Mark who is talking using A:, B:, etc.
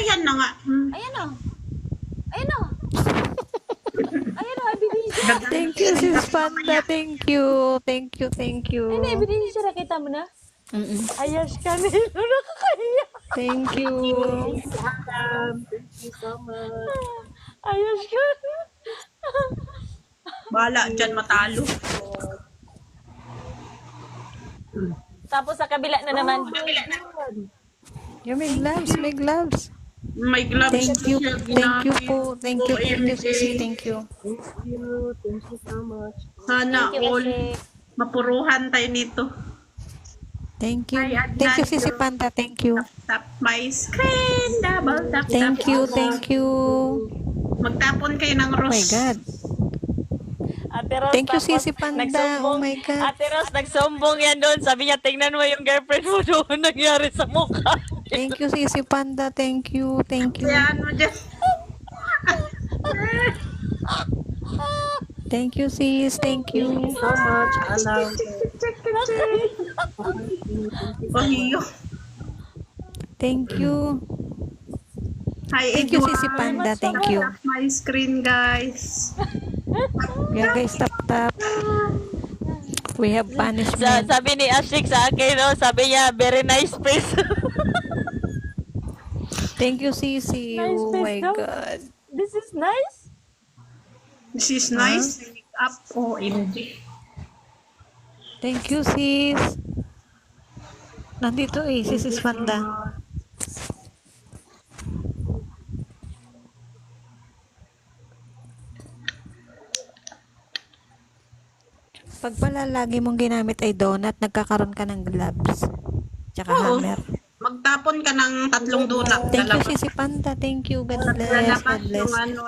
A: Ayan na nga.
B: Ayan o. Ayan o. Ayan o, ebidensya.
C: Thank you, Sis Panda. Thank you. Thank you, thank you.
B: Ano, ebidensya nakita mo na?
C: Mm-mm.
B: Ayos ka nilo, nakakaya.
C: Thank you.
D: Thank you so much.
B: Ayos ka na.
A: Bala dyan matalo.
B: Tapos sa kabila na naman.
C: Yeah, may gloves, may gloves.
A: May gloves.
C: Thank you.
A: siya
C: Thank you
A: ginamit.
C: po. Thank you, Sisi. Thank you.
D: Thank you so much.
A: Sana
B: Thank you
A: all
B: kasi.
A: mapuruhan tayo nito.
C: Thank you.
A: Ay,
C: Thank you,
A: Adnan,
C: Sisi Panda. Thank you.
A: Tap my screen. Double tap.
C: Thank
A: tap.
C: you. Thank you.
A: Magtapon kayo ng
C: Oh my
A: rose.
C: God.
B: Ate Rose,
C: Thank you,
B: tapos
C: Sisi Panda.
B: nagsumbong.
C: Oh my God.
B: Ate Rose, nagsumbong yan doon. Sabi niya, tingnan mo yung girlfriend mo doon nangyari sa mukha.
C: Thank you, Sisi Panda. Thank you. Thank you.
A: Yan mo dyan.
C: Thank you, sis. Thank you.
D: So much. Alam.
A: Pahiyo.
C: Thank you.
A: Hi,
C: Thank you,
A: Edward.
C: Sisi Panda. Thank you.
A: Tap my screen, guys.
C: Yeah, guys, tap. We have punishment.
B: Sabi ni Ashik sa akin, no? Sabi niya, very nice face.
C: Thank you, Sisi.
B: Nice
C: Oh
B: face
C: my
B: daw.
C: God.
B: This is nice.
A: This is nice. Up. OMG.
C: Thank you, sis. Nandito si Sis Panda. Pag pala lagi mong ginamit ay donut, nagkakaroon ka ng gloves. Tsaka
A: Oo.
C: hammer.
A: Magtapon ka ng 3 donut.
C: Thank you, Sisi Panda. Thank you. God bless.
A: Lalabas
C: God bless.
A: yung ano,